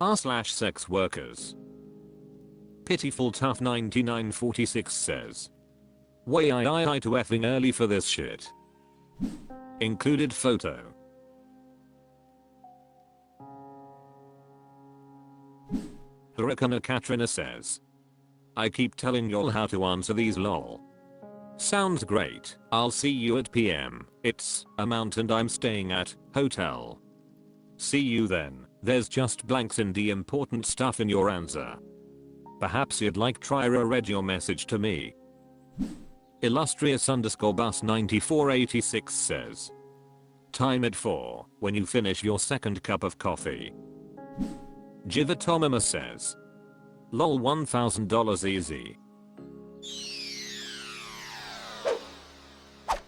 r/SexWorkers. Pitiful Tough 9946 says, Wayyyy to effing early for this shit. Included photo. Hurricane Katrina says, I keep telling y'all how to answer these lol. Sounds great. I'll see you at PM. It's amount and I'm staying at hotel. See you then. There's just blanks in the important stuff in your answer. Perhaps you'd like Trira read your message to me. Illustrious _bus 9486 says, time it for when you finish your second cup of coffee. Jivatomima says, lol $1,000 easy.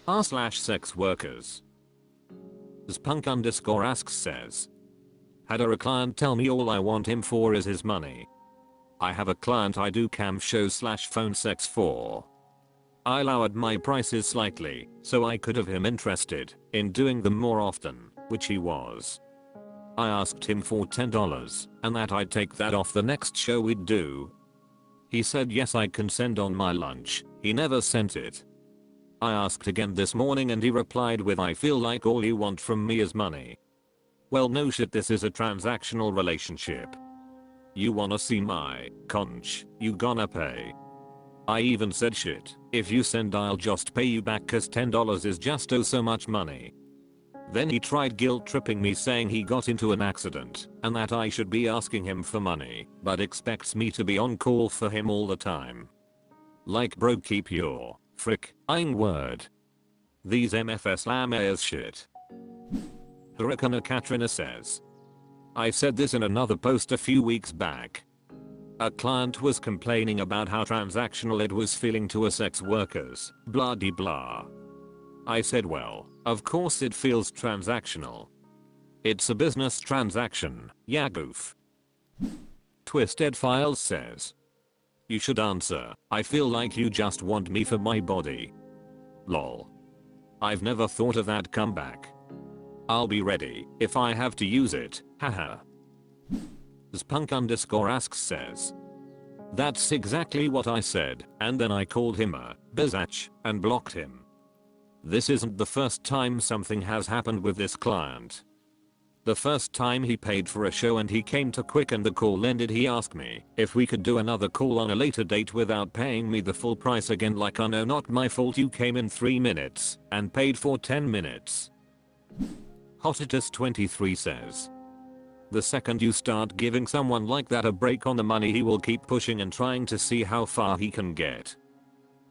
r/SexWorkers. Spunk _asks says, had a client tell me all I want him for is his money. I have a client I do cam show/phone sex for. I lowered my prices slightly so I could have him interested in doing them more often, which he was. I asked him for $10 and that I'd take that off the next show we'd do. He said yes I can send on my lunch. He never sent it. I asked again this morning and he replied with I feel like all you want from me is money. Well no shit, this is a transactional relationship. You wanna see my conch, you gonna pay. I even said shit, if you send I'll just pay you back cause $10 is just so much money. Then he tried guilt tripping me saying he got into an accident and that I should be asking him for money but expects me to be on call for him all the time. Like bro, keep your frick-ing word. These MFS lamayas shit. Hurricane Katrina says, I said this in another post a few weeks back. A client was complaining about how transactional it was feeling to a sex workers, blah de blah. I said well, of course it feels transactional. It's a business transaction, yeah goof. Twisted Files says, you should answer, I feel like you just want me for my body. Lol. I've never thought of that comeback. I'll be ready if I have to use it, haha. Spunk _asks says, that's exactly what I said, and then I called him a bizatch and blocked him. This isn't the first time something has happened with this client. The first time he paid for a show and he came too quick and the call ended, he asked me if we could do another call on a later date without paying me the full price again, like oh no, not my fault, you came in 3 minutes and paid for 10 minutes. Hotitus23 says, the second you start giving someone like that a break on the money, he will keep pushing and trying to see how far he can get.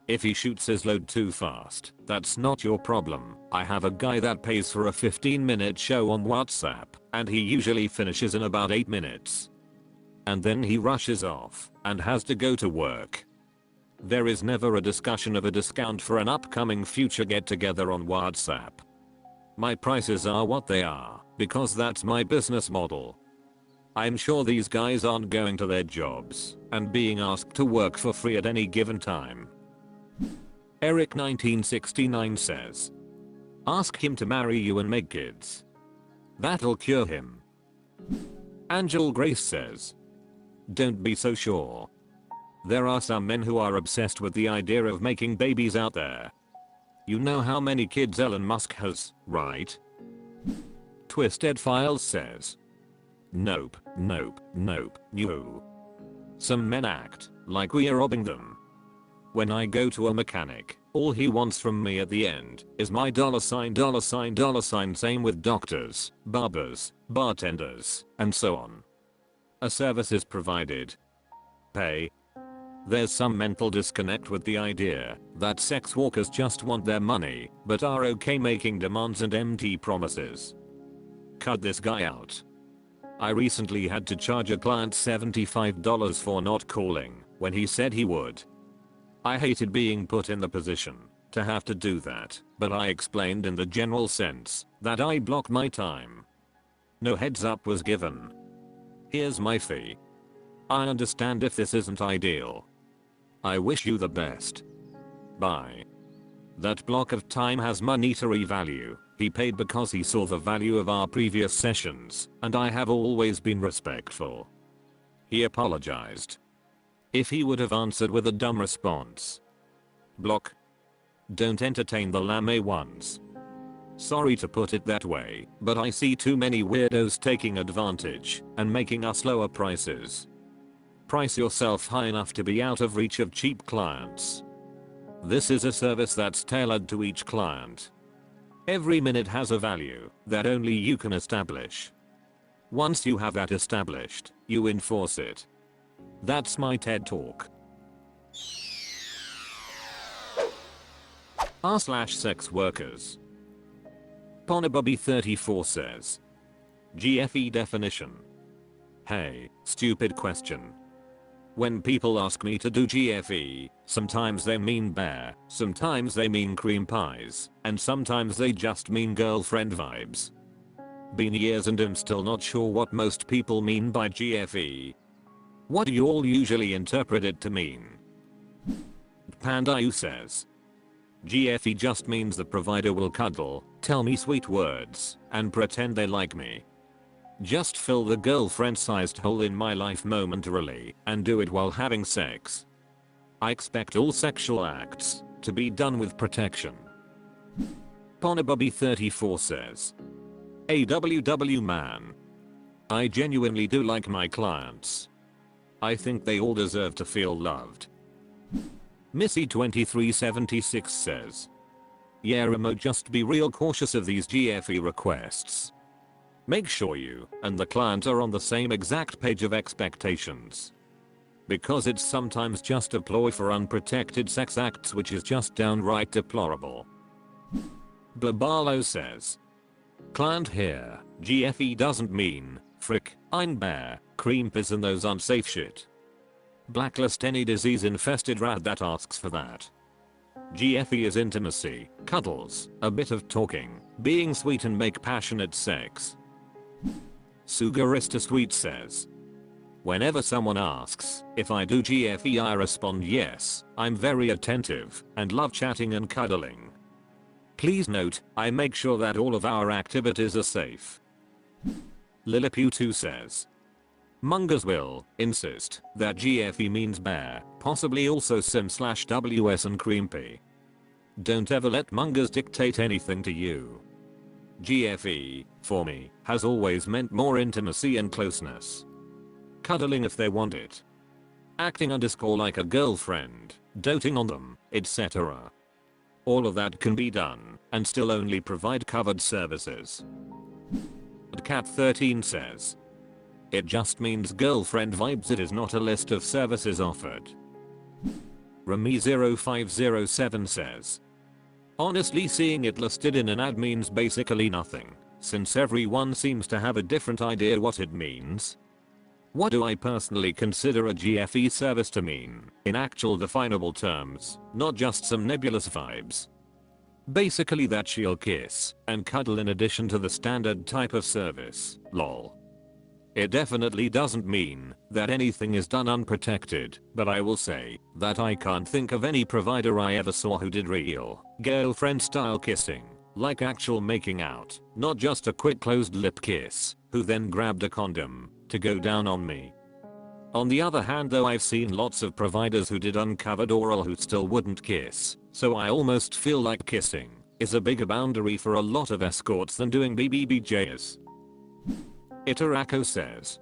If he shoots his load too fast, that's not your problem. I have a guy that pays for a 15-minute show on WhatsApp, and he usually finishes in about 8 minutes. And then he rushes off and has to go to work. There is never a discussion of a discount for an upcoming future get-together on WhatsApp. My prices are what they are because that's my business model. I'm sure these guys aren't going to their jobs and being asked to work for free at any given time. Eric 1969 says, ask him to marry you and make kids. That'll cure him. Angel Grace says, don't be so sure. There are some men who are obsessed with the idea of making babies out there. You know how many kids Elon Musk has, right? Twisted Files says, nope, nope, nope, no. Some men act like we are robbing them. When I go to a mechanic, all he wants from me at the end is my $sign. Same with doctors, barbers, bartenders, and so on. A service is provided. Pay. There's some mental disconnect with the idea that sex workers just want their money, but are okay making demands and empty promises. Cut this guy out. I recently had to charge a client $75 for not calling when he said he would. I hated being put in the position to have to do that, but I explained in the general sense that I blocked my time. No heads up was given. Here's my fee. I understand if this isn't ideal. I wish you the best. Bye. That block of time has monetary value. He paid because he saw the value of our previous sessions, and I have always been respectful. He apologized. If he would have answered with a dumb response. Block. Don't entertain the lame ones. Sorry to put it that way, but I see too many weirdos taking advantage and making us lower prices. Price yourself high enough to be out of reach of cheap clients. This is a service that's tailored to each client. Every minute has a value that only you can establish. Once you have that established, you enforce it. That's my TED Talk. r/SexWorkers. Ponabubby34 says. GFE definition. Hey, stupid question. When people ask me to do GFE, sometimes they mean bear, sometimes they mean cream pies, and sometimes they just mean girlfriend vibes. Been years and I'm still not sure what most people mean by GFE. What do you all usually interpret it to mean? Pandayu says. GFE just means the provider will cuddle, tell me sweet words, and pretend they like me. Just fill the girlfriend-sized hole in my life momentarily and do it while having sex. I expect all sexual acts to be done with protection. Ponabubby34 says. AWW man. I genuinely do like my clients. I think they all deserve to feel loved. Missy2376 says. Yeah, Remo, just be real cautious of these GFE requests. Make sure you and the client are on the same exact page of expectations. Because it's sometimes just a ploy for unprotected sex acts, which is just downright deplorable. Blabalo says. Client here, GFE doesn't mean, frick, I'm bear, cream piss and those unsafe shit. Blacklist any disease infested rat that asks for that. GFE is intimacy, cuddles, a bit of talking, being sweet and make passionate sex. Sugarista Sweet says. Whenever someone asks if I do GFE, I respond yes, I'm very attentive and love chatting and cuddling. Please note, I make sure that all of our activities are safe. Lilipu2 says. Mungers will insist that GFE means bear, possibly also sim/WS and creampy. Don't ever let Mungers dictate anything to you. GFE, for me, has always meant more intimacy and closeness. Cuddling if they want it. Acting like a girlfriend, doting on them, etc. All of that can be done, and still only provide covered services. But Cat13 says. It just means girlfriend vibes, it is not a list of services offered. Rami0507 says. Honestly, seeing it listed in an ad means basically nothing, since everyone seems to have a different idea what it means. What do I personally consider a GFE service to mean, in actual definable terms, not just some nebulous vibes? Basically that she'll kiss and cuddle in addition to the standard type of service, lol. It definitely doesn't mean that anything is done unprotected, but I will say that I can't think of any provider I ever saw who did real, girlfriend style kissing, like actual making out, not just a quick closed lip kiss, who then grabbed a condom to go down on me. On the other hand though, I've seen lots of providers who did uncovered oral who still wouldn't kiss, so I almost feel like kissing is a bigger boundary for a lot of escorts than doing BBBJs. Itarako says.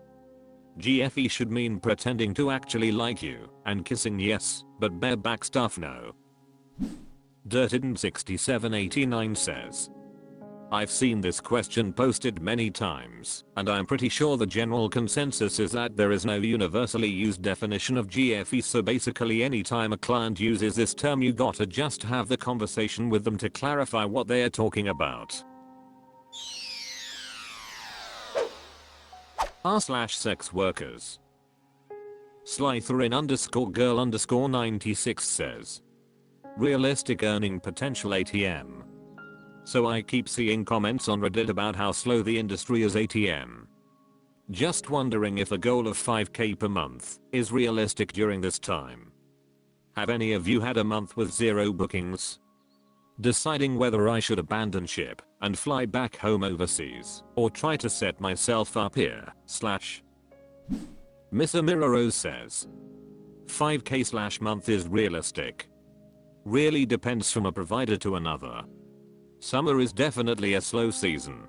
GFE should mean pretending to actually like you, and kissing yes, but bareback stuff no. Dirtidden6789 says. I've seen this question posted many times, and I'm pretty sure the general consensus is that there is no universally used definition of GFE, so basically anytime a client uses this term you gotta just have the conversation with them to clarify what they are talking about. r/SexWorkers. Slytherin_girl_96 says. Realistic earning potential ATM. So I keep seeing comments on Reddit about how slow the industry is ATM. Just wondering if a goal of 5k per month is realistic during this time. Have any of you had a month with 0 bookings? Deciding whether I should abandon ship and fly back home overseas or try to set myself up here. Miss Amira Rose says 5k/month is realistic. Really depends from a provider to another. Summer is definitely a slow season.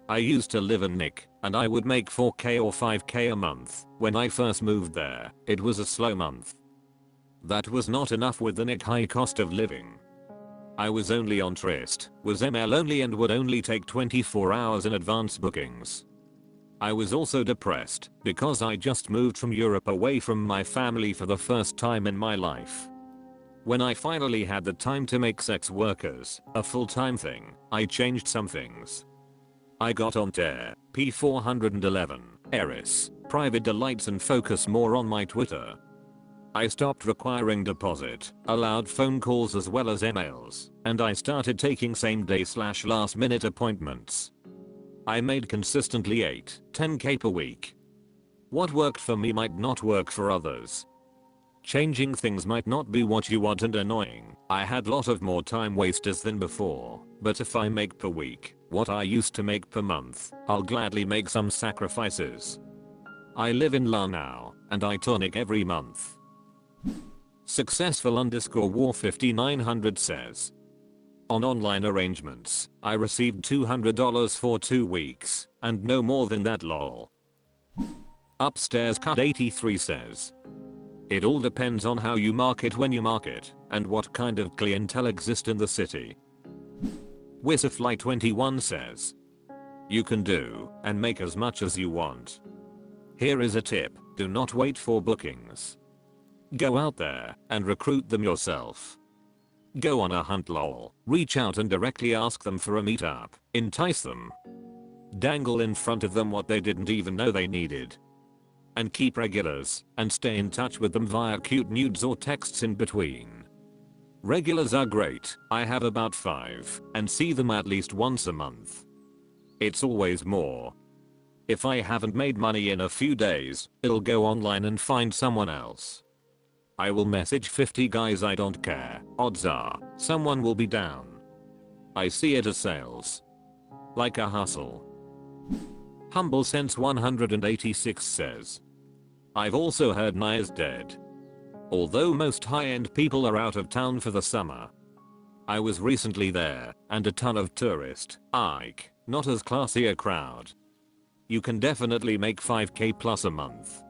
I used to live in Nick and I would make 4k or 5k a month. When I first moved there, it was a slow month. That was not enough with the Nick high cost of living. I was only on Trist, was ML only and would only take 24 hours in advance bookings. I was also depressed because I just moved from Europe away from my family for the first time in my life. When I finally had the time to make sex workers a full-time thing, I changed some things. I got on Dare, P411, Eris, Private Delights and focus more on my Twitter. I stopped requiring deposit, allowed phone calls as well as emails, and I started taking same-day/last minute appointments. I made consistently 8-10k per week. What worked for me might not work for others. Changing things might not be what you want and annoying. I had lot of more time wasters than before, but if I make per week what I used to make per month, I'll gladly make some sacrifices. I live in La now, and I tonic every month. Successful_war 5900 says, on online arrangements, I received $200 for 2 weeks, and no more than that lol. Upstairs cut 83 says, it all depends on how you market when you market, and what kind of clientele exists in the city. Wisafly21 says, you can do and make as much as you want. Here is a tip, do not wait for bookings. Go out there and recruit them yourself. Go on a hunt lol, reach out and directly ask them for a meetup, entice them. Dangle in front of them what they didn't even know they needed. And keep regulars and stay in touch with them via cute nudes or texts in between. Regulars are great, I have about 5 and see them at least once a month. It's always more. If I haven't made money in a few days, it'll go online and find someone else. I will message 50 guys, I don't care, odds are, someone will be down. I see it as sales. Like a hustle. Humble Sense 186 says, I've also heard Nye is dead. Although most high-end people are out of town for the summer. I was recently there, and a ton of tourist, Ike, not as classy a crowd. You can definitely make 5k plus a month.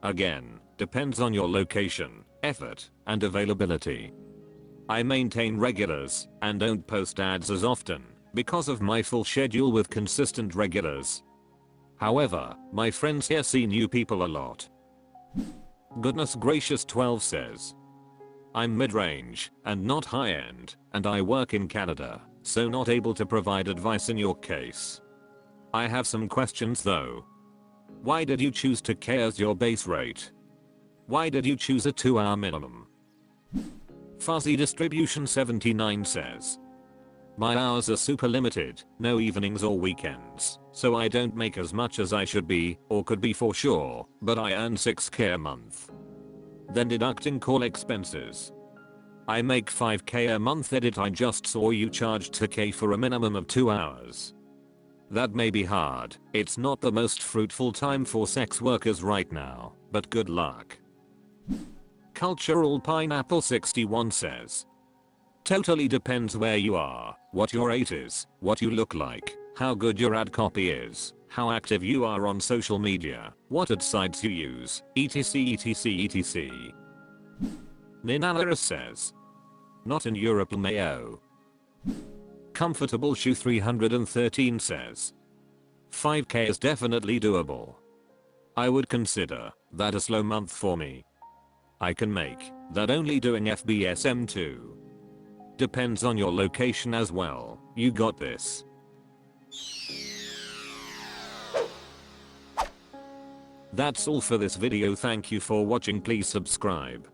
Again, depends on your location, effort, and availability. I maintain regulars and don't post ads as often because of my full schedule with consistent regulars. However, my friends here see new people a lot. Goodness Gracious 12 says, I'm mid-range and not high-end, and I work in Canada, so not able to provide advice in your case. I have some questions though. Why did you choose 2k as your base rate? Why did you choose a 2-hour minimum? Fuzzy Distribution 79 says, my hours are super limited, no evenings or weekends, so I don't make as much as I should be, or could be for sure, but I earn 6k a month. Then deducting call expenses. I make 5k a month. Edit, I just saw you charged 2k for a minimum of 2 hours. That may be hard, it's not the most fruitful time for sex workers right now, but good luck. Cultural Pineapple 61 says, totally depends where you are, what your rate is, what you look like, how good your ad copy is, how active you are on social media, what ad sites you use, etc etc etc. Ninalaris says, not in Europe Mayo. Comfortable Shoe 313 says, 5k is definitely doable. I would consider that a slow month for me. I can make that only doing FBSM too. Depends on your location as well, you got this. That's all for this video, thank you for watching, please subscribe.